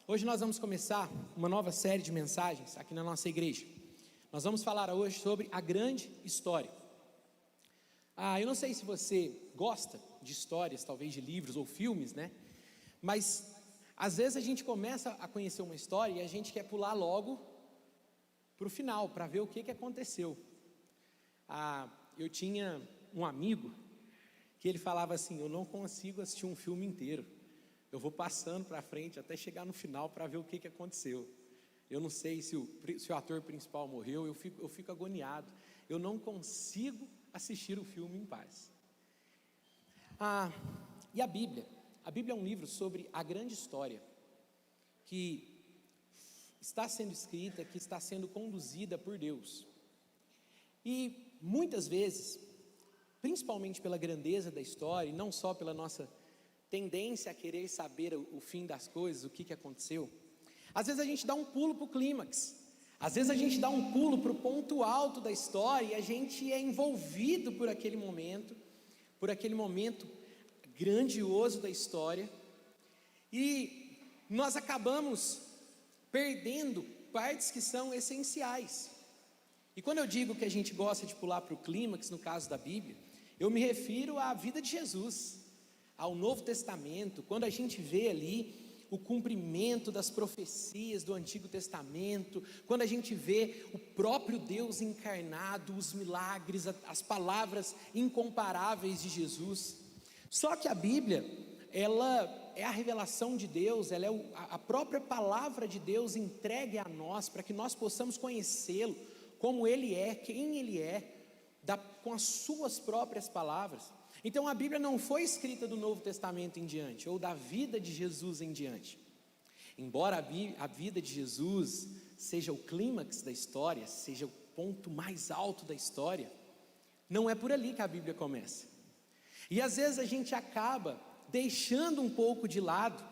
Hoje nós vamos começar uma nova série de mensagens aqui na nossa igreja. Nós vamos falar hoje sobre a grande história. Eu não sei se você gosta de histórias, talvez de livros ou filmes, né? Mas às vezes a gente começa a conhecer uma história e a gente quer pular logo para o final, para ver o que aconteceu. Eu tinha um amigo que ele falava assim: eu não consigo assistir um filme inteiro. Eu vou passando para frente até chegar no final para ver o que aconteceu. Eu não sei se o ator principal morreu, eu fico agoniado. Eu não consigo assistir o filme em paz. E a Bíblia? A Bíblia é um livro sobre a grande história que está sendo escrita, que está sendo conduzida por Deus. E muitas vezes, principalmente pela grandeza da história, e não só pela nossa tendência a querer saber o fim das coisas, o que aconteceu, às vezes a gente dá um pulo para o clímax, às vezes a gente dá um pulo para o ponto alto da história, e a gente é envolvido por aquele momento grandioso da história, e nós acabamos perdendo partes que são essenciais. E quando eu digo que a gente gosta de pular para o clímax, no caso da Bíblia, eu me refiro à vida de Jesus, ao Novo Testamento, quando a gente vê ali o cumprimento das profecias do Antigo Testamento, quando a gente vê o próprio Deus encarnado, os milagres, as palavras incomparáveis de Jesus. Só que a Bíblia, ela é a revelação de Deus, ela é a própria palavra de Deus entregue a nós, para que nós possamos conhecê-lo, como Ele é, quem Ele é, com as suas próprias palavras. Então a Bíblia não foi escrita do Novo Testamento em diante, ou da vida de Jesus em diante. Embora a vida de Jesus seja o clímax da história, seja o ponto mais alto da história, não é por ali que a Bíblia começa. E às vezes a gente acaba deixando um pouco de lado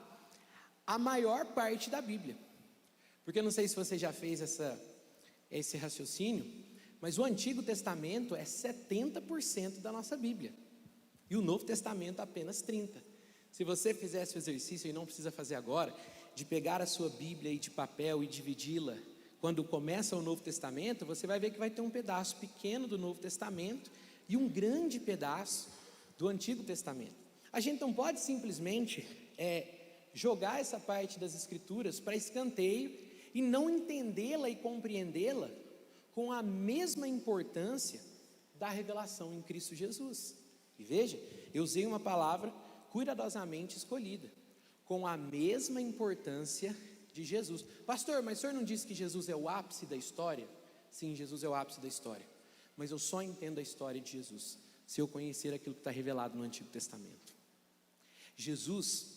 a maior parte da Bíblia. Porque eu não sei se você já fez esse raciocínio, mas o Antigo Testamento é 70% da nossa Bíblia. E o Novo Testamento apenas 30%. Se você fizesse o exercício, e não precisa fazer agora, de pegar a sua Bíblia aí de papel e dividi-la, quando começa o Novo Testamento, você vai ver que vai ter um pedaço pequeno do Novo Testamento e um grande pedaço do Antigo Testamento. A gente não pode simplesmente jogar essa parte das Escrituras para escanteio e não entendê-la e compreendê-la com a mesma importância da revelação em Cristo Jesus. E veja, eu usei uma palavra cuidadosamente escolhida, com a mesma importância de Jesus. Pastor, mas o senhor não disse que Jesus é o ápice da história? Sim, Jesus é o ápice da história, mas eu só entendo a história de Jesus se eu conhecer aquilo que está revelado no Antigo Testamento. Jesus,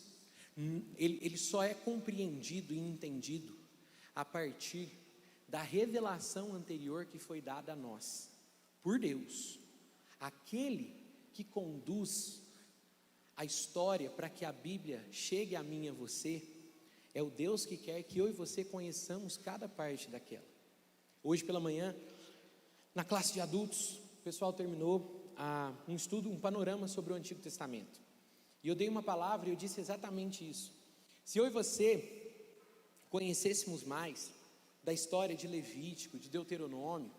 ele só é compreendido e entendido a partir da revelação anterior que foi dada a nós, por Deus, aquele que conduz a história para que a Bíblia chegue a mim e a você, é o Deus que quer que eu e você conheçamos cada parte daquela. Hoje pela manhã, na classe de adultos, o pessoal terminou um estudo, um panorama sobre o Antigo Testamento, e eu dei uma palavra e eu disse exatamente isso. Se eu e você conhecêssemos mais da história de Levítico, de Deuteronômio,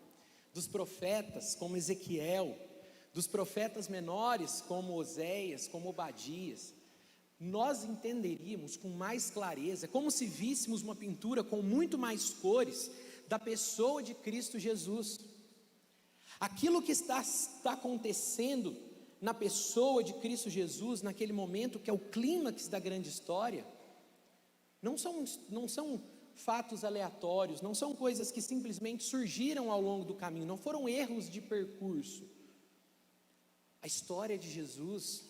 dos profetas como Ezequiel, dos profetas menores como Oséias, como Obadias, nós entenderíamos com mais clareza, como se víssemos uma pintura com muito mais cores da pessoa de Cristo Jesus. Aquilo que está acontecendo na pessoa de Cristo Jesus, naquele momento que é o clímax da grande história, não são fatos aleatórios, não são coisas que simplesmente surgiram ao longo do caminho, não foram erros de percurso. A história de Jesus,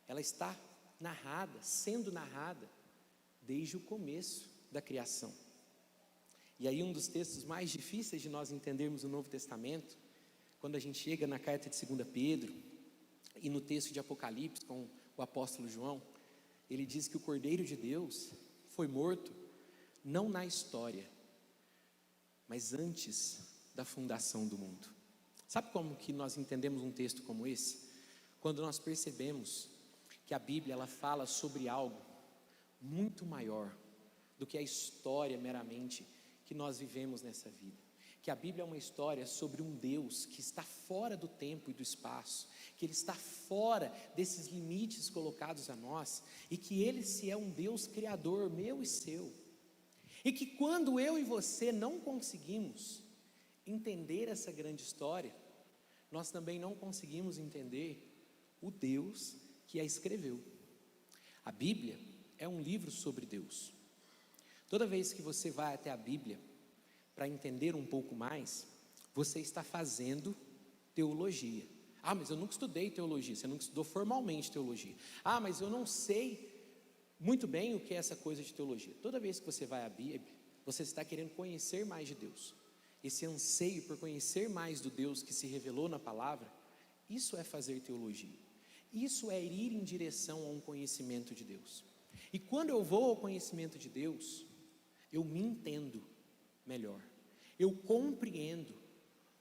ela está sendo narrada desde o começo da criação. E aí um dos textos mais difíceis de nós entendermos o Novo Testamento, quando a gente chega na carta de 2 Pedro e no texto de Apocalipse com o apóstolo João, ele diz que o Cordeiro de Deus foi morto não na história, mas antes da fundação do mundo. Sabe como que nós entendemos um texto como esse? Quando nós percebemos que a Bíblia ela fala sobre algo muito maior do que a história meramente que nós vivemos nessa vida. Que a Bíblia é uma história sobre um Deus que está fora do tempo e do espaço, que Ele está fora desses limites colocados a nós, e que Ele se é um Deus criador meu e seu, e que quando eu e você não conseguimos entender essa grande história, nós também não conseguimos entender o Deus que a escreveu. A Bíblia é um livro sobre Deus. Toda vez que você vai até a Bíblia para entender um pouco mais, você está fazendo teologia. Ah, mas eu nunca estudei teologia. Você nunca estudou formalmente teologia. Ah, mas eu não sei muito bem o que é essa coisa de teologia. Toda vez que você vai à Bíblia, você está querendo conhecer mais de Deus. Esse anseio por conhecer mais do Deus que se revelou na palavra, isso é fazer teologia. Isso é ir em direção a um conhecimento de Deus. E quando eu vou ao conhecimento de Deus, eu me entendo melhor. Eu compreendo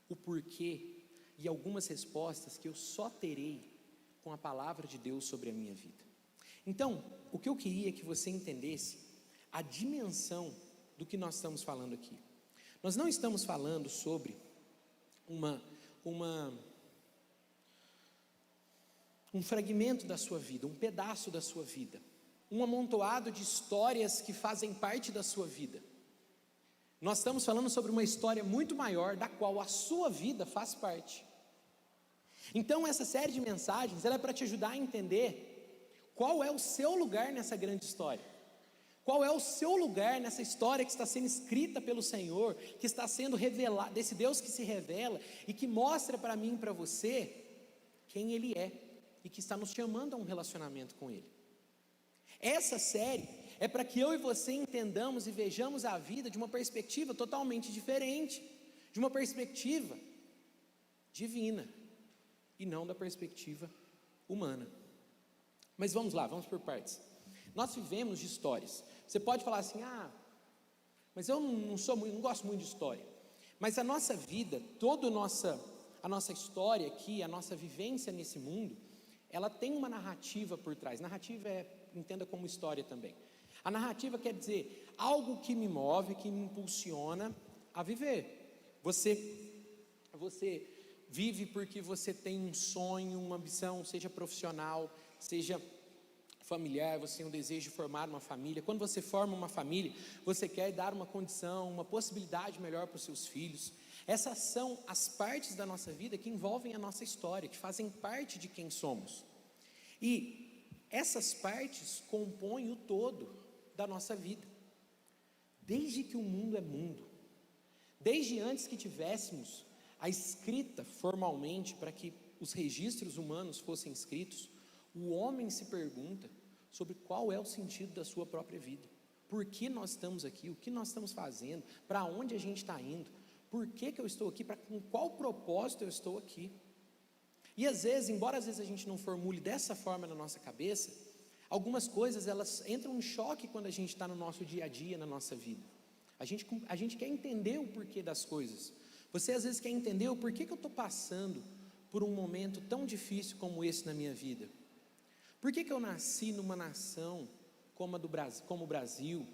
o porquê e algumas respostas que eu só terei com a palavra de Deus sobre a minha vida. Então, o que eu queria é que você entendesse a dimensão do que nós estamos falando aqui. Nós não estamos falando sobre um fragmento da sua vida, um pedaço da sua vida, um amontoado de histórias que fazem parte da sua vida. Nós estamos falando sobre uma história muito maior, da qual a sua vida faz parte. Então essa série de mensagens, ela é para te ajudar a entender qual é o seu lugar nessa grande história. Qual é o seu lugar nessa história que está sendo escrita pelo Senhor, que está sendo revelada, desse Deus que se revela e que mostra para mim e para você quem Ele é e que está nos chamando a um relacionamento com Ele. Essa série é para que eu e você entendamos e vejamos a vida de uma perspectiva totalmente diferente, de uma perspectiva divina e não da perspectiva humana. Mas vamos lá, vamos por partes. Nós vivemos de histórias. Você pode falar assim, mas eu não gosto muito de história. Mas a nossa vida, toda a nossa história aqui, a nossa vivência nesse mundo, ela tem uma narrativa por trás. Narrativa entenda como história também. A narrativa quer dizer algo que me move, que me impulsiona a viver. Você vive porque você tem um sonho, uma ambição, seja profissional, seja familiar, você tem um desejo de formar uma família. Quando você forma uma família, você quer dar uma condição, uma possibilidade melhor para os seus filhos. Essas são as partes da nossa vida que envolvem a nossa história, que fazem parte de quem somos. E essas partes compõem o todo da nossa vida. Desde que o mundo é mundo, desde antes que tivéssemos a escrita formalmente para que os registros humanos fossem escritos, o homem se pergunta sobre qual é o sentido da sua própria vida. Por que nós estamos aqui? O que nós estamos fazendo? Para onde a gente está indo? Por que eu estou aqui? Com qual propósito eu estou aqui? E às vezes, embora às vezes a gente não formule dessa forma na nossa cabeça, algumas coisas elas entram em choque quando a gente está no nosso dia a dia, na nossa vida. A gente quer entender o porquê das coisas. Você às vezes quer entender o porquê que eu estou passando por um momento tão difícil como esse na minha vida. Por que eu nasci numa nação como o Brasil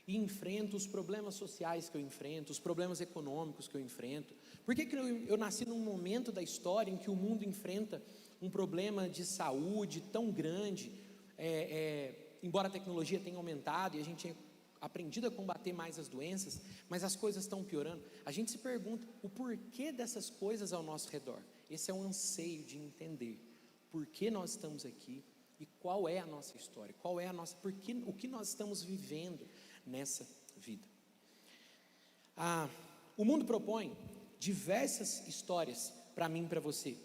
e enfrento os problemas sociais que eu enfrento, os problemas econômicos que eu enfrento? Por que eu nasci num momento da história em que o mundo enfrenta um problema de saúde tão grande, embora a tecnologia tenha aumentado e a gente tenha aprendido a combater mais as doenças, mas as coisas estão piorando? A gente se pergunta o porquê dessas coisas ao nosso redor. Esse é um anseio de entender por que nós estamos aqui e qual é a nossa história, o que nós estamos vivendo nessa vida. O mundo propõe diversas histórias para mim e para você,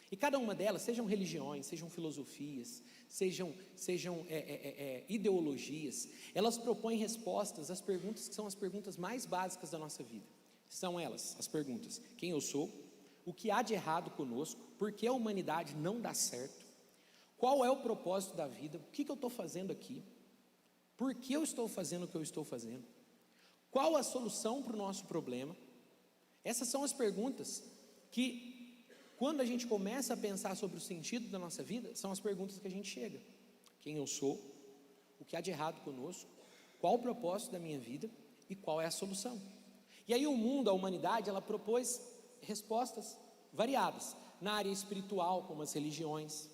e cada uma delas, sejam religiões, sejam filosofias, sejam ideologias, elas propõem respostas às perguntas que são as perguntas mais básicas da nossa vida. São elas, as perguntas: quem eu sou? O que há de errado conosco? Por que a humanidade não dá certo? Qual é o propósito da vida? O que eu estou fazendo aqui? Por que eu estou fazendo o que eu estou fazendo? Qual a solução para o nosso problema? Essas são as perguntas que, quando a gente começa a pensar sobre o sentido da nossa vida, são as perguntas que a gente chega. Quem eu sou? O que há de errado conosco? qual o propósito da minha vida e qual é a solução. E aí o mundo, a humanidade, ela propôs respostas variadas, na área espiritual, como as religiões,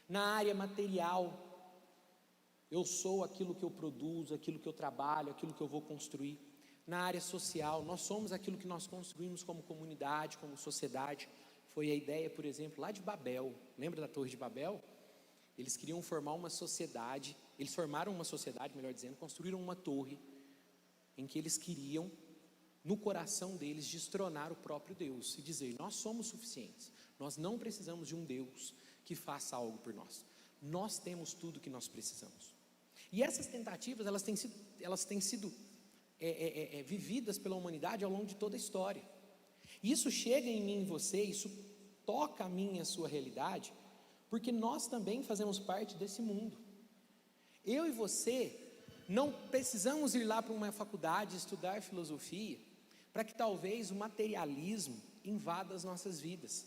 na área material, eu sou aquilo que eu produzo, aquilo que eu trabalho, aquilo que eu vou construir. Na área social, nós somos aquilo que nós construímos como comunidade, como sociedade. Foi a ideia, por exemplo, lá de Babel. Lembra da Torre de Babel? Eles queriam formar uma sociedade, eles formaram uma sociedade, melhor dizendo, construíram uma torre em que eles queriam, no coração deles, destronar o próprio Deus e dizer: nós somos suficientes, nós não precisamos de um Deus que faça algo por nós, nós temos tudo que nós precisamos. E essas tentativas, elas têm sido vividas pela humanidade ao longo de toda a história. E isso chega em mim e você, isso toca a minha e a sua realidade, porque nós também fazemos parte desse mundo. Eu e você não precisamos ir lá para uma faculdade estudar filosofia para que talvez o materialismo invada as nossas vidas,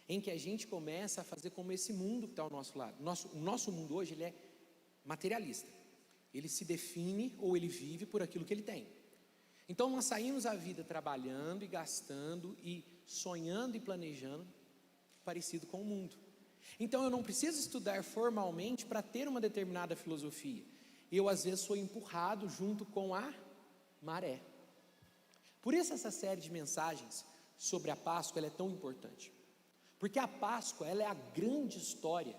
em que a gente começa a fazer como esse mundo que está ao nosso lado. O nosso mundo hoje, ele é materialista, ele se define ou ele vive por aquilo que ele tem. Então nós saímos a vida trabalhando e gastando e sonhando e planejando parecido com o mundo. Então eu não preciso estudar formalmente para ter uma determinada filosofia. Eu às vezes sou empurrado junto com a maré. Por isso essa série de mensagens sobre a Páscoa, ela é tão importante. Porque a Páscoa, ela é a grande história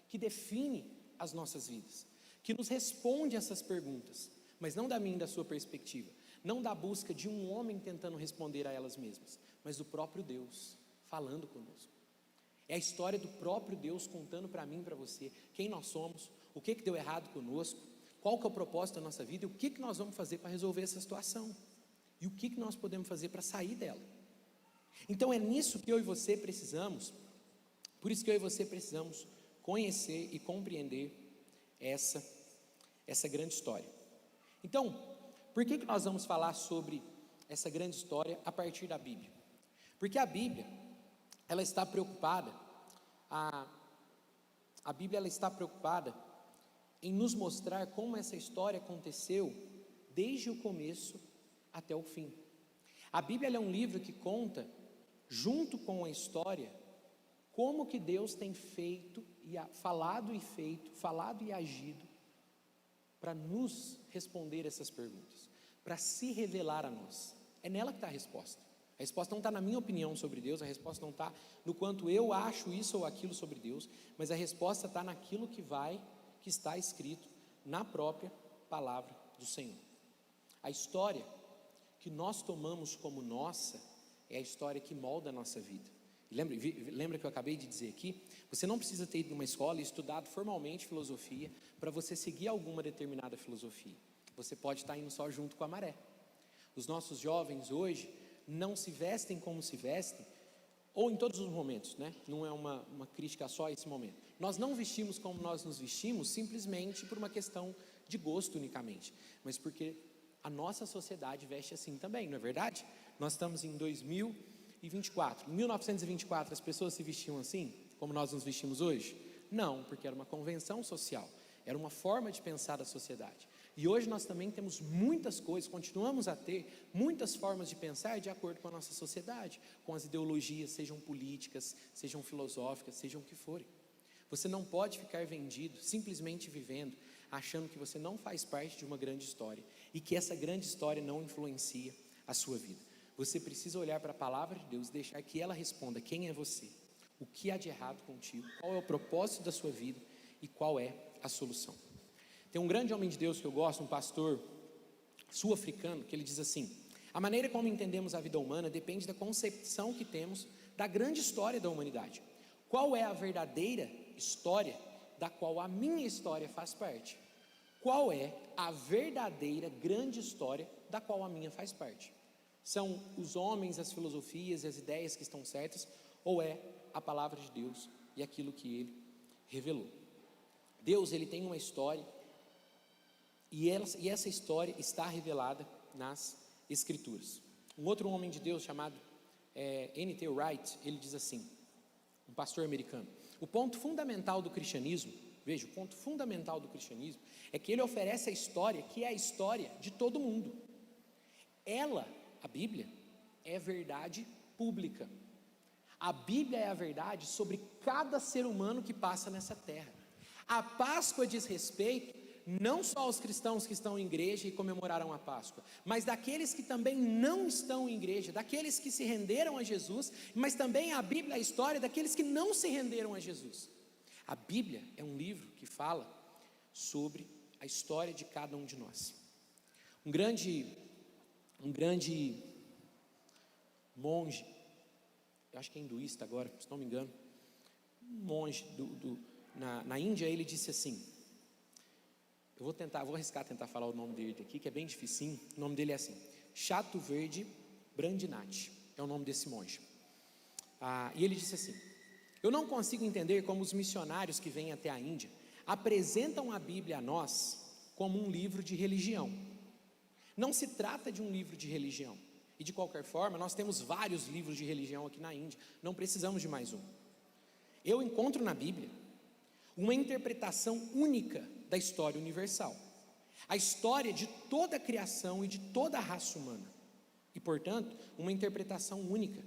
que define as nossas vidas, que nos responde essas perguntas, mas não da minha e da sua perspectiva, não da busca de um homem tentando responder a elas mesmas, mas do próprio Deus falando conosco. É a história do próprio Deus contando para mim e para você quem nós somos, o que deu errado conosco, qual que é o propósito da nossa vida e o que nós vamos fazer para resolver essa situação e o que nós podemos fazer para sair dela. Então é nisso que eu e você precisamos, por isso que eu e você precisamos conhecer e compreender essa grande história. Então, por que nós vamos falar sobre essa grande história a partir da Bíblia? Porque a Bíblia, ela está preocupada, a Bíblia ela está preocupada em nos mostrar como essa história aconteceu desde o começo até o fim. A Bíblia ela é um livro que conta, junto com a história, como que Deus tem feito, falado e agido, para nos responder essas perguntas, para se revelar a nós. É nela que está a resposta. A resposta não está na minha opinião sobre Deus, a resposta não está no quanto eu acho isso ou aquilo sobre Deus, mas a resposta está naquilo que está escrito na própria palavra do Senhor. A história que nós tomamos como nossa é a história que molda a nossa vida. Lembra que eu acabei de dizer aqui? Você não precisa ter ido numa escola e estudado formalmente filosofia para você seguir alguma determinada filosofia. Você pode estar indo só junto com a maré. Os nossos jovens hoje não se vestem como se vestem, ou em todos os momentos, né? Não é uma crítica só a esse momento. Nós não vestimos como nós nos vestimos simplesmente por uma questão de gosto unicamente, mas porque a nossa sociedade veste assim também, não é verdade? Nós estamos em 2024. Em 1924 as pessoas se vestiam assim, como nós nos vestimos hoje? Não, porque era uma convenção social, era uma forma de pensar da sociedade. E hoje nós também temos muitas coisas, continuamos a ter muitas formas de pensar de acordo com a nossa sociedade, com as ideologias, sejam políticas, sejam filosóficas, sejam o que forem. Você não pode ficar vendido, simplesmente vivendo, achando que você não faz parte de uma grande história e que essa grande história não influencia a sua vida. Você precisa olhar para a palavra de Deus e deixar que ela responda quem é você, o que há de errado contigo, qual é o propósito da sua vida e qual é a solução. Tem um grande homem de Deus que eu gosto, um pastor sul-africano, que ele diz assim: a maneira como entendemos a vida humana depende da concepção que temos da grande história da humanidade. Qual é a verdadeira história da qual a minha história faz parte? Qual é a verdadeira grande história da qual a minha faz parte? São os homens, as filosofias e as ideias que estão certas, ou é a palavra de Deus e aquilo que Ele revelou? Deus, Ele tem uma história, e essa história está revelada nas Escrituras. Um outro homem de Deus chamado N.T. Wright, ele diz assim, um pastor americano: o ponto fundamental do cristianismo veja, o ponto fundamental do cristianismo é que ele oferece a história que é a história de todo mundo. Ela, a Bíblia, é verdade pública. A Bíblia é a verdade sobre cada ser humano que passa nessa terra. A Páscoa diz respeito não só aos cristãos que estão em igreja e comemoraram a Páscoa, mas daqueles que também não estão em igreja, daqueles que se renderam a Jesus, mas também a Bíblia é a história daqueles que não se renderam a Jesus. A Bíblia é um livro que fala sobre a história de cada um de nós. Um grande monge, eu acho que é hinduísta agora, se não me engano, um monge na Índia, ele disse assim, vou arriscar tentar falar o nome dele aqui, que é bem dificinho. O nome dele é assim, Chaturvedi Brandinath, é o nome desse monge. E ele disse assim: eu não consigo entender como os missionários que vêm até a Índia apresentam a Bíblia a nós como um livro de religião. Não se trata de um livro de religião, e de qualquer forma nós temos vários livros de religião aqui na Índia, não precisamos de mais um. Eu encontro na Bíblia uma interpretação única da história universal, a história de toda a criação e de toda a raça humana, e portanto uma interpretação única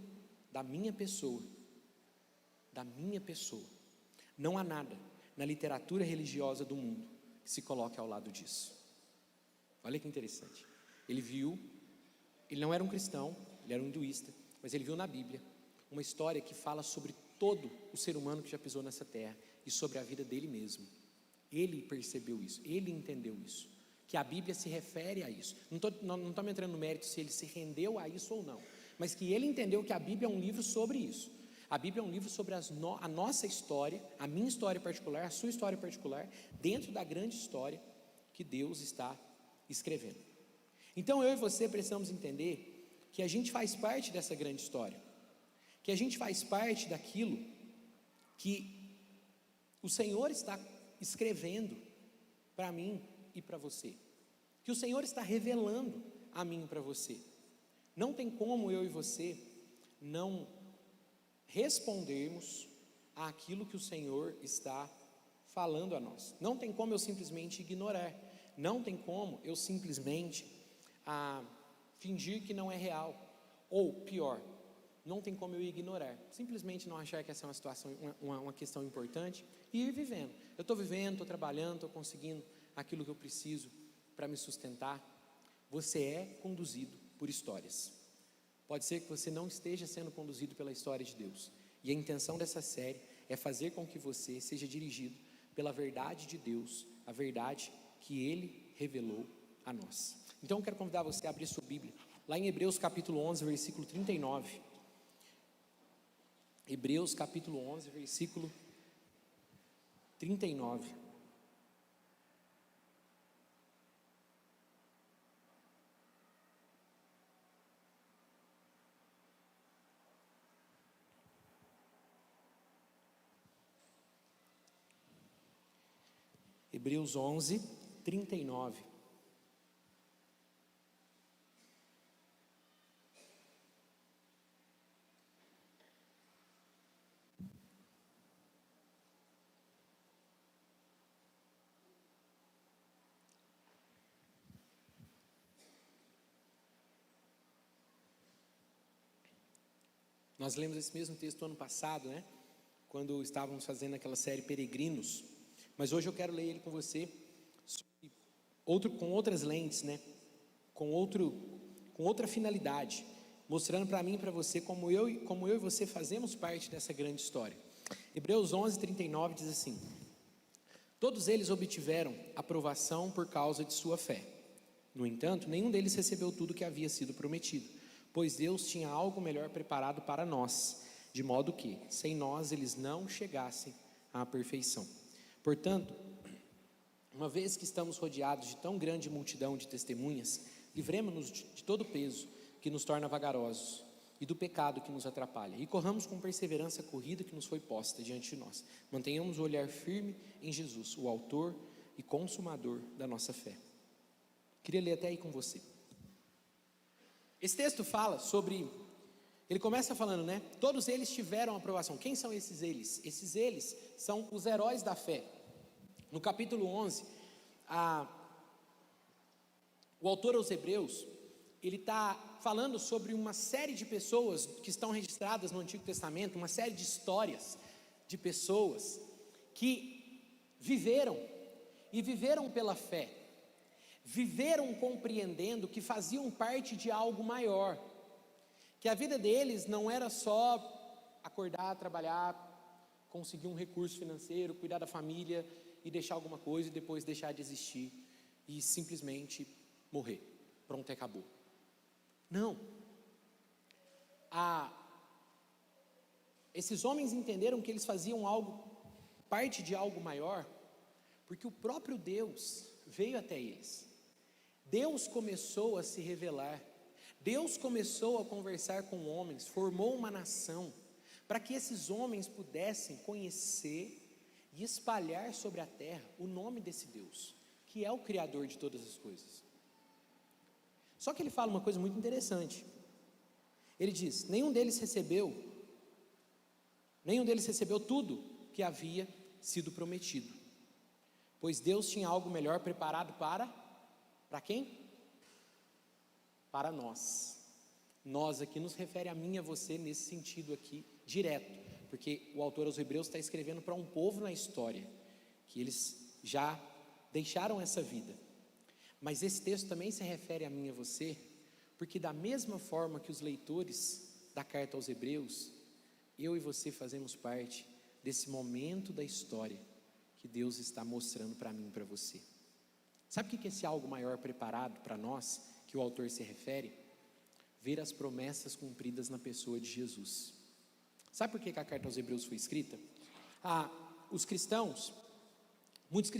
da minha pessoa, não há nada na literatura religiosa do mundo que se coloque ao lado disso. Olha que interessante, ele não era um cristão, ele era um hinduísta, mas ele viu na Bíblia uma história que fala sobre todo o ser humano que já pisou nessa terra, e sobre a vida dele mesmo. Ele percebeu isso, ele entendeu isso, que a Bíblia se refere a isso. Não estamos entrando no mérito se ele se rendeu a isso ou não, mas que ele entendeu que a Bíblia é um livro sobre isso. A Bíblia é um livro sobre a nossa história, a minha história particular, a sua história particular, dentro da grande história que Deus está escrevendo. Então eu e você precisamos entender que a gente faz parte dessa grande história, que a gente faz parte daquilo que o Senhor está escrevendo para mim e para você, que o Senhor está revelando a mim e para você. Não tem como eu e você não respondermos àquilo que o Senhor está falando a nós. Não tem como eu simplesmente ignorar, não tem como eu simplesmente fingir que não é real, ou pior, não tem como eu ignorar, simplesmente não achar que essa é uma situação, uma questão importante, e ir vivendo. Eu estou vivendo, estou trabalhando, estou conseguindo aquilo que eu preciso para me sustentar. Você é conduzido por histórias. Pode ser que você não esteja sendo conduzido pela história de Deus, e a intenção dessa série é fazer com que você seja dirigido pela verdade de Deus, a verdade que Ele revelou a nós. Então eu quero convidar você a abrir sua Bíblia, lá em Hebreus capítulo 11, versículo 39. Hebreus capítulo 11, versículo 39. Hebreus 11, 39. Nós lemos esse mesmo texto ano passado, né? Quando estávamos fazendo aquela série Peregrinos. Mas hoje eu quero ler ele com você, com outras lentes, né? Com outra finalidade, mostrando para mim e para você como eu e você fazemos parte dessa grande história. Hebreus 11, 39 diz assim: todos eles obtiveram aprovação por causa de sua fé. No entanto, nenhum deles recebeu tudo que havia sido prometido, pois Deus tinha algo melhor preparado para nós, de modo que, sem nós, eles não chegassem à perfeição. Portanto, uma vez que estamos rodeados de tão grande multidão de testemunhas, livremo-nos de todo o peso que nos torna vagarosos e do pecado que nos atrapalha, e corramos com perseverança a corrida que nos foi posta diante de nós. Mantenhamos o olhar firme em Jesus, o autor e consumador da nossa fé. Queria ler até aí com você. Esse texto fala sobre, ele começa falando, né? Todos eles tiveram aprovação. Quem são esses eles? Esses eles são os heróis da fé. No capítulo 11, o autor aos Hebreus, ele está falando sobre uma série de pessoas que estão registradas no Antigo Testamento, uma série de histórias de pessoas que viveram e viveram pela fé, viveram compreendendo que faziam parte de algo maior, que a vida deles não era só acordar, trabalhar, conseguir um recurso financeiro, cuidar da família e deixar alguma coisa e depois deixar de existir e simplesmente morrer, pronto, acabou. Não. Esses homens entenderam que eles faziam parte de algo maior, porque o próprio Deus veio até eles. Deus começou a se revelar, Deus começou a conversar com homens, formou uma nação, para que esses homens pudessem conhecer e espalhar sobre a terra o nome desse Deus, que é o Criador de todas as coisas. Só que ele fala uma coisa muito interessante. Ele diz: nenhum deles recebeu tudo que havia sido prometido, pois Deus tinha algo melhor preparado para quem? Para nós. Nós aqui nos refere a mim e a você nesse sentido aqui, direto, porque o autor aos Hebreus está escrevendo para um povo na história, que eles já deixaram essa vida. Mas esse texto também se refere a mim e a você, porque da mesma forma que os leitores da carta aos Hebreus, eu e você fazemos parte desse momento da história que Deus está mostrando para mim e para você. Sabe o que é esse algo maior preparado para nós, que o autor se refere? Ver as promessas cumpridas na pessoa de Jesus. Sabe por que a carta aos Hebreus foi escrita? Muitas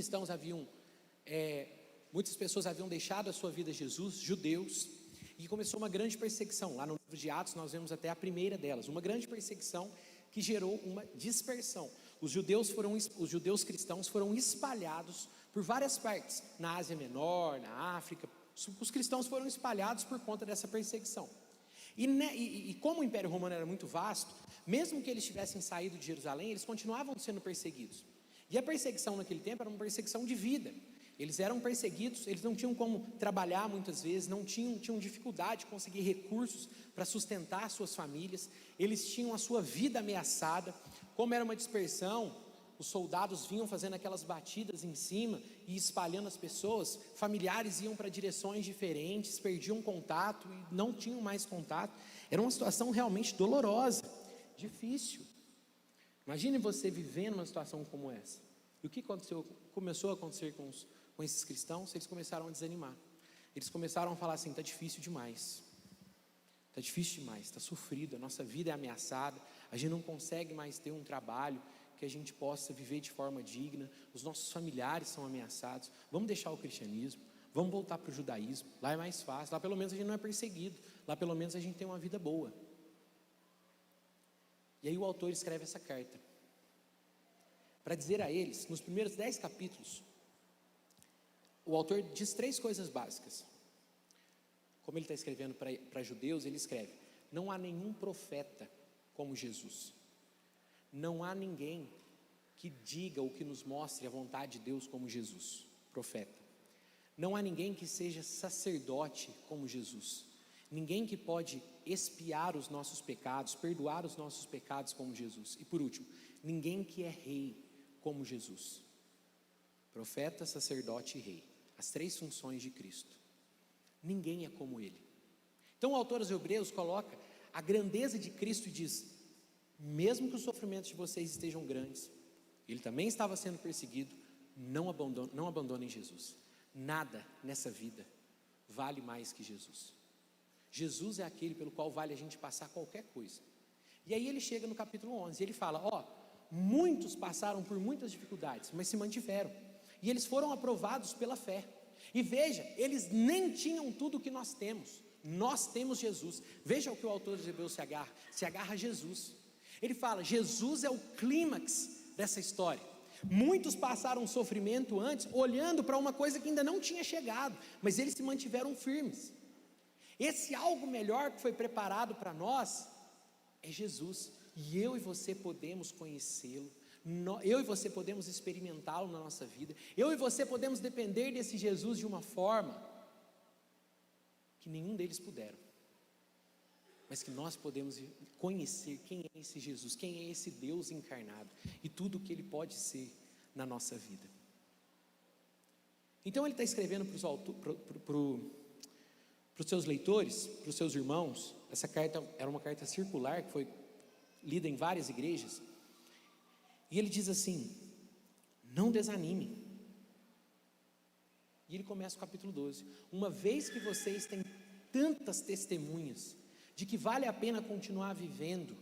pessoas haviam deixado a sua vida a Jesus, judeus, e começou uma grande perseguição. Lá no livro de Atos nós vemos até a primeira delas, uma grande perseguição que gerou uma dispersão. Os judeus cristãos foram espalhados por várias partes, na Ásia Menor, na África. Os cristãos foram espalhados por conta dessa perseguição. E como o Império Romano era muito vasto, mesmo que eles tivessem saído de Jerusalém, eles continuavam sendo perseguidos. E a perseguição naquele tempo era uma perseguição de vida. Eles eram perseguidos, eles não tinham como trabalhar muitas vezes, tinham dificuldade de conseguir recursos para sustentar suas famílias, eles tinham a sua vida ameaçada. Como era uma dispersão, os soldados vinham fazendo aquelas batidas em cima e espalhando as pessoas, familiares iam para direções diferentes, perdiam contato e não tinham mais contato. Era uma situação realmente dolorosa, difícil. Imagine você vivendo uma situação como essa. E o que começou a acontecer com esses cristãos? Eles começaram a desanimar. Eles começaram a falar assim: está difícil demais, está sofrido, a nossa vida é ameaçada, a gente não consegue mais ter um trabalho que a gente possa viver de forma digna, os nossos familiares são ameaçados, vamos deixar o cristianismo, vamos voltar para o judaísmo, lá é mais fácil, lá pelo menos a gente não é perseguido, lá pelo menos a gente tem uma vida boa. E aí o autor escreve essa carta, para dizer a eles, nos primeiros 10 capítulos, o autor diz 3 coisas básicas. Como ele está escrevendo para judeus, ele escreve: não há nenhum profeta como Jesus, não há ninguém que diga ou que nos mostre a vontade de Deus como Jesus, profeta. Não há ninguém que seja sacerdote como Jesus, ninguém que pode expiar os nossos pecados, perdoar os nossos pecados como Jesus. E por último, ninguém que é rei como Jesus. Profeta, sacerdote e rei, as 3 funções de Cristo. Ninguém é como ele. Então o autor aos Hebreus coloca a grandeza de Cristo e diz: mesmo que os sofrimentos de vocês estejam grandes, ele também estava sendo perseguido, não abandonem Jesus. Nada nessa vida vale mais que Jesus. Jesus é aquele pelo qual vale a gente passar qualquer coisa. E aí ele chega no capítulo 11 e ele fala: muitos passaram por muitas dificuldades, mas se mantiveram, e eles foram aprovados pela fé. E veja, eles nem tinham tudo o que nós temos Jesus. Veja o que o autor dos Hebreus se agarra a Jesus. Ele fala: Jesus é o clímax dessa história. Muitos passaram sofrimento antes, olhando para uma coisa que ainda não tinha chegado, mas eles se mantiveram firmes. Esse algo melhor que foi preparado para nós é Jesus, e eu e você podemos conhecê-lo, Eu e você podemos experimentá-lo na nossa vida. Eu e você podemos depender desse Jesus de uma forma que nenhum deles puderam, mas que nós podemos conhecer quem é esse Jesus, quem é esse Deus encarnado e tudo o que Ele pode ser na nossa vida. Então ele está escrevendo para os seus leitores, para os seus irmãos. Essa carta era uma carta circular que foi lida em várias igrejas, e ele diz assim: não desanime. E ele começa o capítulo 12: uma vez que vocês têm tantas testemunhas de que vale a pena continuar vivendo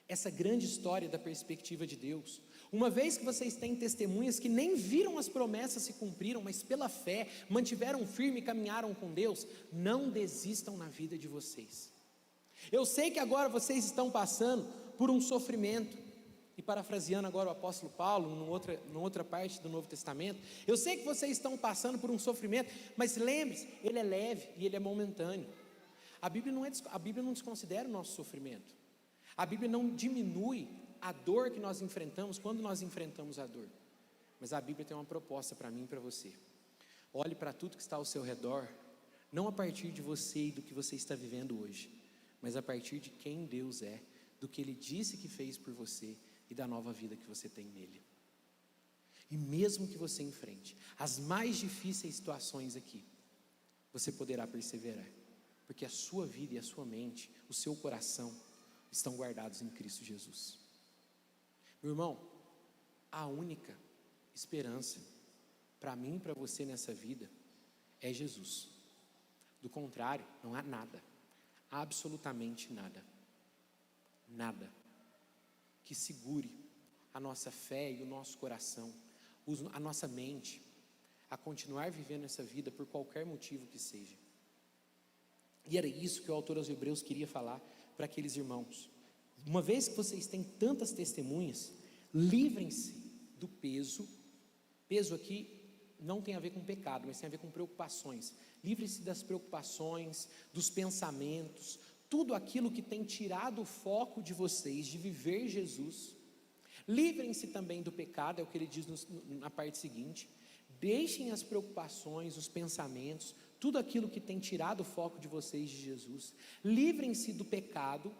essa grande história da perspectiva de Deus, uma vez que vocês têm testemunhas que nem viram as promessas se cumpriram, mas pela fé mantiveram firme e caminharam com Deus, não desistam na vida de vocês. Eu sei que agora vocês estão passando por um sofrimento, e parafraseando agora o apóstolo Paulo, numa outra parte do Novo Testamento, eu sei que vocês estão passando por um sofrimento, mas lembre-se, ele é leve e ele é momentâneo. A Bíblia não desconsidera o nosso sofrimento. A Bíblia não diminui a dor que nós enfrentamos quando nós enfrentamos a dor. Mas a Bíblia tem uma proposta para mim e para você. Olhe para tudo que está ao seu redor, não a partir de você e do que você está vivendo hoje, mas a partir de quem Deus é, do que Ele disse que fez por você e da nova vida que você tem nele. E mesmo que você enfrente as mais difíceis situações aqui, você poderá perseverar, porque a sua vida e a sua mente, o seu coração estão guardados em Cristo Jesus. Meu irmão, a única esperança para mim e para você nessa vida é Jesus. Do contrário, não há nada, absolutamente nada, nada que segure a nossa fé e o nosso coração, a nossa mente, a continuar vivendo essa vida por qualquer motivo que seja. E era isso que o autor aos Hebreus queria falar para aqueles irmãos. Uma vez que vocês têm tantas testemunhas, livrem-se do peso. Peso aqui não tem a ver com pecado, mas tem a ver com preocupações. Livrem-se das preocupações, dos pensamentos, tudo aquilo que tem tirado o foco de vocês de viver Jesus. Livrem-se também do pecado, é o que ele diz na parte seguinte. Deixem as preocupações, os pensamentos, tudo aquilo que tem tirado o foco de vocês de Jesus. Livrem-se do pecado,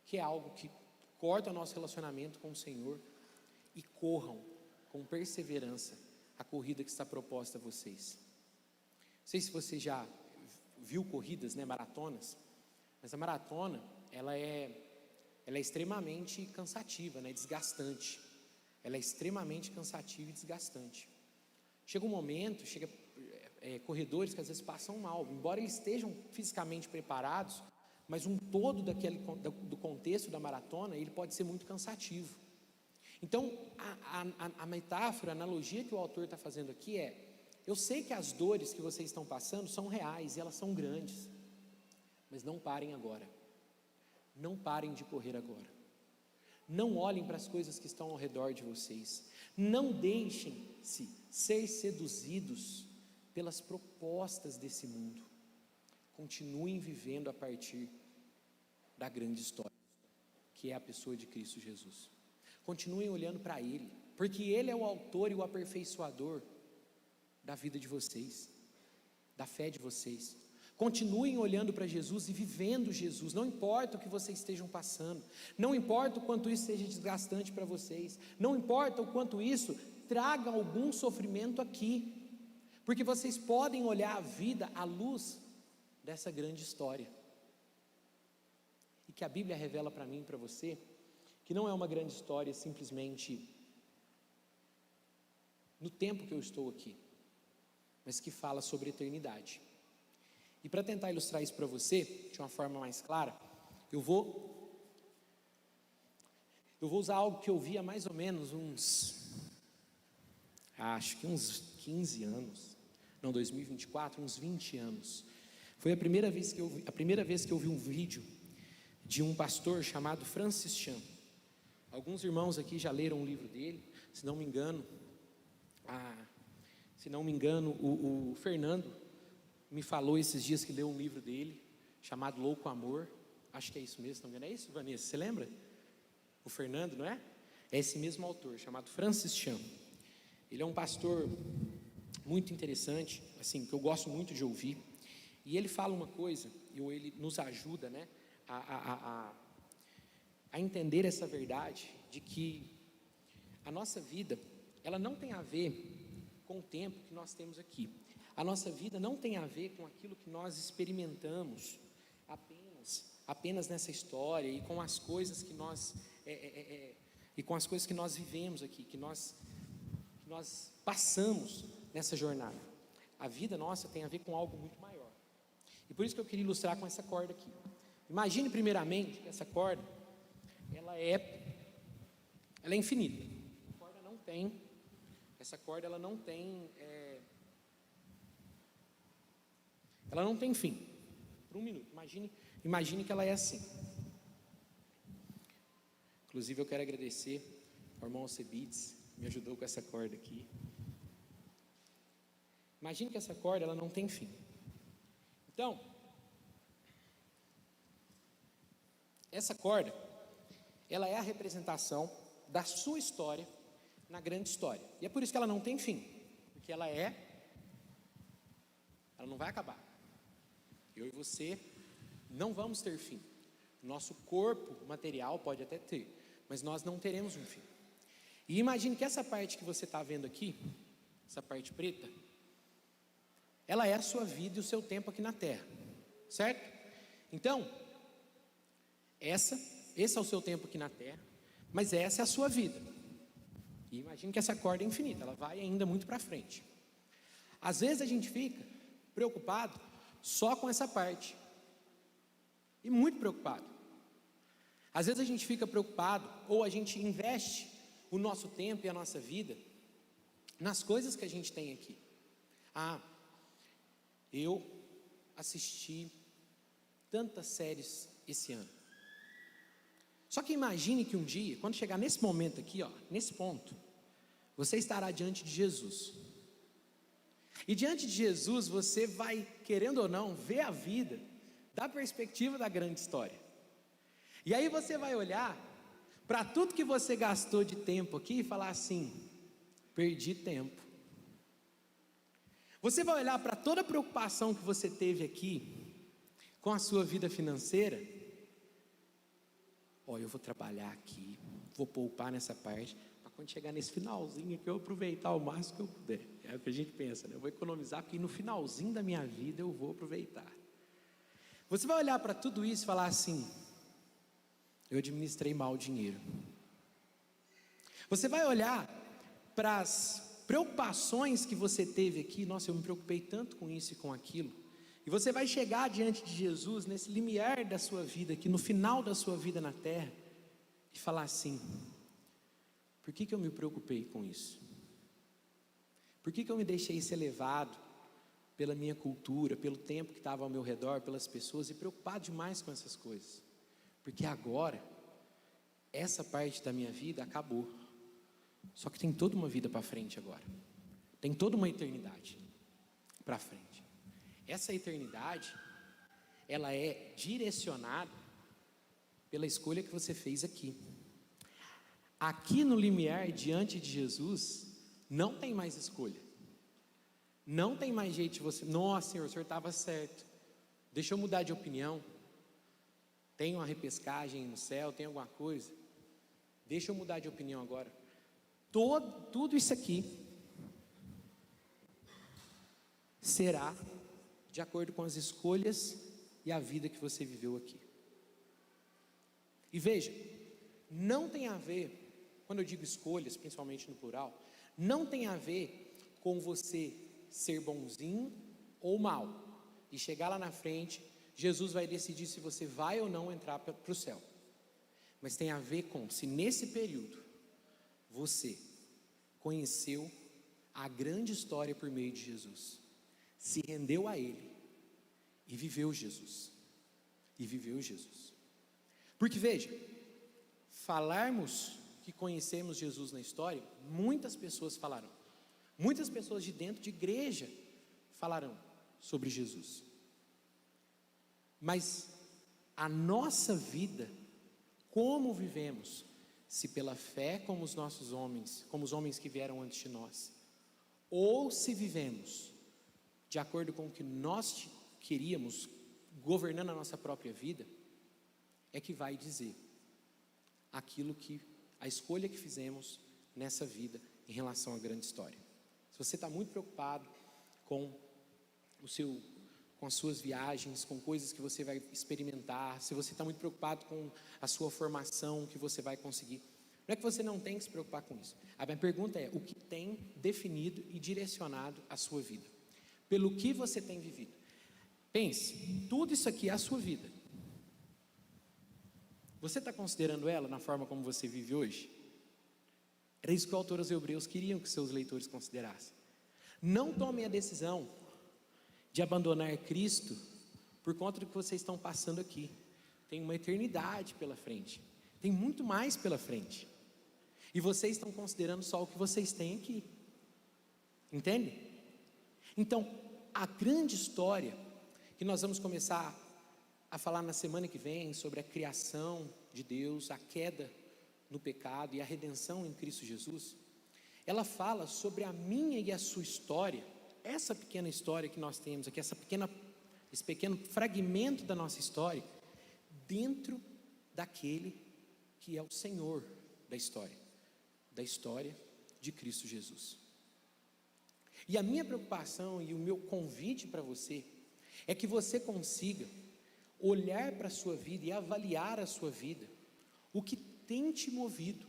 que é algo que corta o nosso relacionamento com o Senhor, e corram com perseverança a corrida que está proposta a vocês. Não sei se você já viu corridas, maratonas, mas a maratona, ela é extremamente cansativa, desgastante. Ela é extremamente cansativa e desgastante. Chega um momento, corredores que às vezes passam mal, embora eles estejam fisicamente preparados, mas um todo do contexto da maratona, ele pode ser muito cansativo. Então, a metáfora, a analogia que o autor está fazendo aqui eu sei que as dores que vocês estão passando são reais e elas são grandes, mas não parem agora, não parem de correr agora, não olhem para as coisas que estão ao redor de vocês, não deixem-se ser seduzidos pelas propostas desse mundo, continuem vivendo a partir da grande história, que é a pessoa de Cristo Jesus. Continuem olhando para Ele, porque Ele é o autor e o aperfeiçoador da vida de vocês, da fé de vocês. Continuem olhando para Jesus e vivendo Jesus, não importa o que vocês estejam passando, não importa o quanto isso seja desgastante para vocês, não importa o quanto isso traga algum sofrimento aqui, porque vocês podem olhar a vida à luz dessa grande história, e que a Bíblia revela para mim e para você, que não é uma grande história simplesmente no tempo que eu estou aqui, mas que fala sobre eternidade. E para tentar ilustrar isso para você, de uma forma mais clara, eu vou usar algo que eu vi há mais ou menos acho que uns 15 anos, não, 2024, uns 20 anos. Foi a primeira vez que eu vi um vídeo de um pastor chamado Francis Chan. Alguns irmãos aqui já leram o livro dele, se não me engano, o Fernando me falou esses dias que leu um livro dele, chamado Louco Amor, acho que é isso mesmo, não me engano, é isso, Vanessa, você lembra? O Fernando, não é? é esse mesmo autor, chamado Francis Chan. Ele é um pastor muito interessante, assim, que eu gosto muito de ouvir, e ele fala uma coisa, ou ele nos ajuda, né, a entender essa verdade, de que a nossa vida, ela não tem a ver com o tempo que nós temos aqui. A nossa vida não tem a ver com aquilo que nós experimentamos apenas nessa história e com as coisas que nós vivemos aqui, que nós passamos nessa jornada. A vida nossa tem a ver com algo muito maior. E por isso que eu queria ilustrar com essa corda aqui. Imagine primeiramente que essa corda, ela é infinita. Essa corda ela não tem fim. Por um minuto, imagine que ela é assim. Inclusive eu quero agradecer ao irmão Alcebides, me ajudou com essa corda aqui. Imagine que essa corda ela não tem fim. Então, essa corda, ela é a representação da sua história na grande história. E é por isso que ela não tem fim, porque ela não vai acabar. Eu e você não vamos ter fim. Nosso corpo material pode até ter, mas nós não teremos um fim. E imagine que essa parte que você está vendo aqui, essa parte preta, ela é a sua vida e o seu tempo aqui na Terra, certo? Então, esse é o seu tempo aqui na Terra, mas essa é a sua vida. E imagine que essa corda é infinita, ela vai ainda muito para frente. Às vezes a gente fica preocupado só com essa parte, e muito preocupado. Às vezes a gente fica preocupado, ou a gente investe o nosso tempo e a nossa vida nas coisas que a gente tem aqui. Eu assisti tantas séries esse ano. Só que imagine que um dia, quando chegar nesse momento aqui, nesse ponto, você estará diante de Jesus. E diante de Jesus, você vai, querendo ou não, ver a vida da perspectiva da grande história. E aí você vai olhar para tudo que você gastou de tempo aqui e falar assim: perdi tempo. Você vai olhar para toda a preocupação que você teve aqui com a sua vida financeira. Eu vou trabalhar aqui, vou poupar nessa parte, para quando chegar nesse finalzinho aqui eu aproveitar o máximo que eu puder. É o que a gente pensa, né? Eu vou economizar, porque no finalzinho da minha vida eu vou aproveitar. Você vai olhar para tudo isso e falar assim: eu administrei mal o dinheiro. Você vai olhar para as preocupações que você teve aqui: nossa, eu me preocupei tanto com isso e com aquilo. E você vai chegar diante de Jesus, nesse limiar da sua vida aqui, no final da sua vida na terra, e falar assim: por que eu me preocupei com isso? Por que eu me deixei ser levado pela minha cultura, pelo tempo que estava ao meu redor, pelas pessoas, e preocupado demais com essas coisas? Porque agora, essa parte da minha vida acabou. Só que tem toda uma vida para frente agora. Tem toda uma eternidade para frente. Essa eternidade, ela é direcionada pela escolha que você fez aqui. Aqui no limiar, diante de Jesus, não tem mais escolha. Não tem mais jeito de você: nossa, Senhor, o Senhor estava certo. Deixa eu mudar de opinião. Tem uma repescagem no céu, tem alguma coisa. Deixa eu mudar de opinião agora. Tudo isso aqui será de acordo com as escolhas e a vida que você viveu aqui. E veja, não tem a ver, quando eu digo escolhas, principalmente no plural, não tem a ver com você ser bonzinho ou mal, e chegar lá na frente, Jesus vai decidir se você vai ou não entrar para o céu. Mas tem a ver com se nesse período você conheceu a grande história por meio de Jesus, se rendeu a Ele e viveu Jesus. Porque veja, falarmos que conhecemos Jesus na história, muitas pessoas falarão. Muitas pessoas de dentro de igreja falarão sobre Jesus. Mas a nossa vida, como vivemos, se pela fé como os nossos homens, como os homens que vieram antes de nós, ou se vivemos de acordo com o que nós queríamos, governando a nossa própria vida, é que vai dizer a escolha que fizemos nessa vida em relação à grande história. Se você está muito preocupado com as suas viagens, com coisas que você vai experimentar, se você está muito preocupado com a sua formação, que você vai conseguir, não é que você não tem que se preocupar com isso. A minha pergunta é: o que tem definido e direcionado a sua vida? Pelo que você tem vivido? Pense, tudo isso aqui é a sua vida. Você está considerando ela na forma como você vive hoje? Era isso que o autor aos Hebreus queriam que seus leitores considerassem. Não tomem a decisão de abandonar Cristo por conta do que vocês estão passando aqui. Tem uma eternidade pela frente, tem muito mais pela frente, e vocês estão considerando só o que vocês têm aqui, entende? Então, a grande história que nós vamos começar a falar na semana que vem, sobre a criação de Deus, a queda no pecado e a redenção em Cristo Jesus, ela fala sobre a minha e a sua história, essa pequena história que nós temos aqui, esse pequeno fragmento da nossa história, dentro daquele que é o Senhor da história de Cristo Jesus. E a minha preocupação e o meu convite para você é que você consiga olhar para a sua vida e avaliar a sua vida, o que tem te movido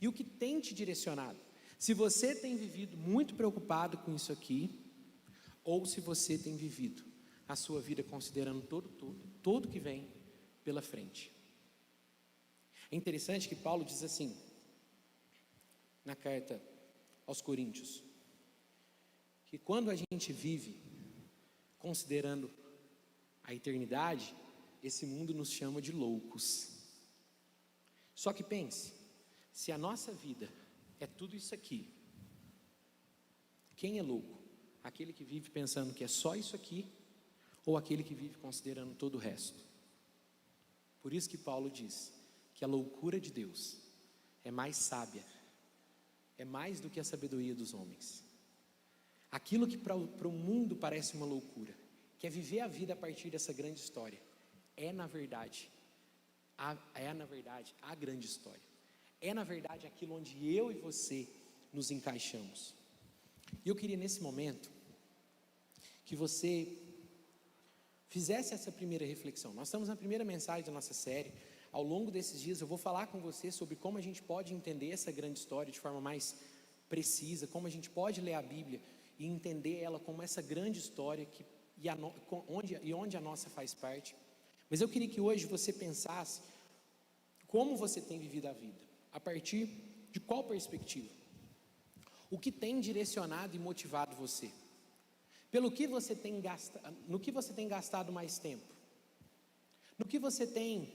e o que tem te direcionado. Se você tem vivido muito preocupado com isso aqui, ou se você tem vivido a sua vida considerando todo que vem pela frente. É interessante que Paulo diz assim, na carta aos Coríntios, que quando a gente vive considerando a eternidade, esse mundo nos chama de loucos. Só que pense, se a nossa vida é tudo isso aqui, quem é louco? Aquele que vive pensando que é só isso aqui, ou aquele que vive considerando todo o resto? Por isso que Paulo diz que a loucura de Deus é mais sábia, é mais do que a sabedoria dos homens. Aquilo que para o mundo parece uma loucura, que é viver a vida a partir dessa grande história, é na verdade a grande história, é na verdade aquilo onde eu e você nos encaixamos. E eu queria nesse momento que você fizesse essa primeira reflexão. Nós estamos na primeira mensagem da nossa série. Ao longo desses dias eu vou falar com você sobre como a gente pode entender essa grande história de forma mais precisa, como a gente pode ler a Bíblia e entender ela como essa grande história onde a nossa faz parte. Mas eu queria que hoje você pensasse como você tem vivido a vida, a partir de qual perspectiva, o que tem direcionado e motivado você, no que você tem gastado mais tempo, no que você tem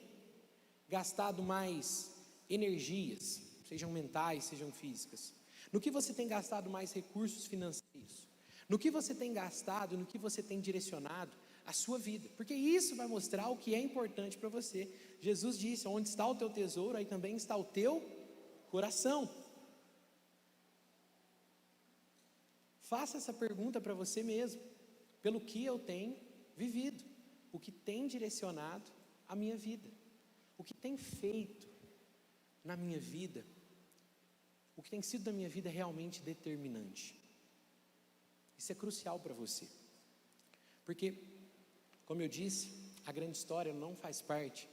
gastado mais energias, sejam mentais, sejam físicas, no que você tem gastado mais recursos financeiros, no que você tem gastado, no que você tem direcionado a sua vida, porque isso vai mostrar o que é importante para você. Jesus disse: onde está o teu tesouro, aí também está o teu coração. Faça essa pergunta para você mesmo: pelo que eu tenho vivido, o que tem direcionado a minha vida, o que tem feito na minha vida, o que tem sido na minha vida realmente determinante. Isso é crucial para você, porque, como eu disse, a grande história não faz parte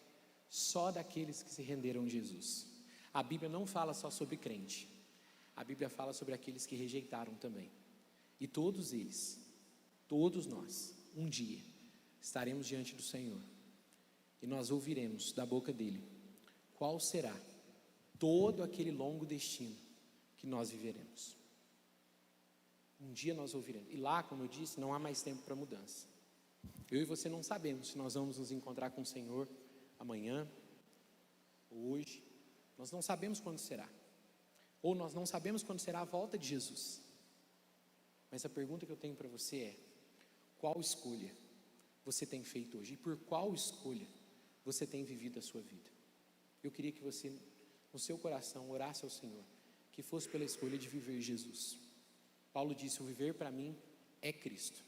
só daqueles que se renderam a Jesus. A Bíblia não fala só sobre crente, a Bíblia fala sobre aqueles que rejeitaram também. E todos eles, todos nós, um dia estaremos diante do Senhor e nós ouviremos da boca dele qual será todo aquele longo destino que nós viveremos. Um dia nós ouviremos, e lá, como eu disse, não há mais tempo para mudança. Eu e você não sabemos se nós vamos nos encontrar com o Senhor amanhã, ou hoje. Nós não sabemos quando será, ou nós não sabemos quando será a volta de Jesus. Mas a pergunta que eu tenho para você é: qual escolha você tem feito hoje? E por qual escolha você tem vivido a sua vida? Eu queria que você, no seu coração, orasse ao Senhor, que fosse pela escolha de viver Jesus. Paulo disse: o viver para mim é Cristo.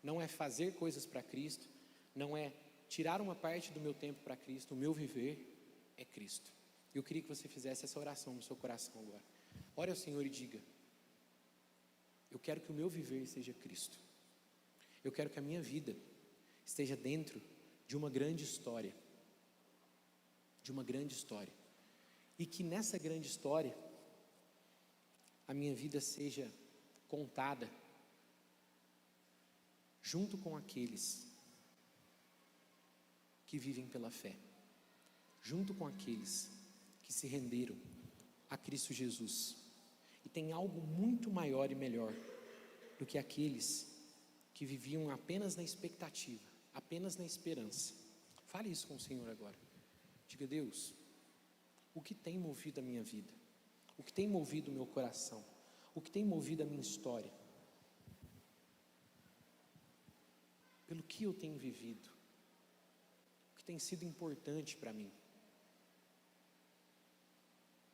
Não é fazer coisas para Cristo, não é tirar uma parte do meu tempo para Cristo, o meu viver é Cristo. Eu queria que você fizesse essa oração no seu coração agora. Ore ao Senhor e diga: eu quero que o meu viver seja Cristo. Eu quero que a minha vida esteja dentro de uma grande história. De uma grande história. E que nessa grande história, a minha vida seja contada junto com aqueles que vivem pela fé. Junto com aqueles que se renderam a Cristo Jesus. E tem algo muito maior e melhor do que aqueles que viviam apenas na expectativa, apenas na esperança. Fale isso com o Senhor agora. Diga: Deus, o que tem movido a minha vida? O que tem movido o meu coração? O que tem movido a minha história? Pelo que eu tenho vivido? O que tem sido importante para mim?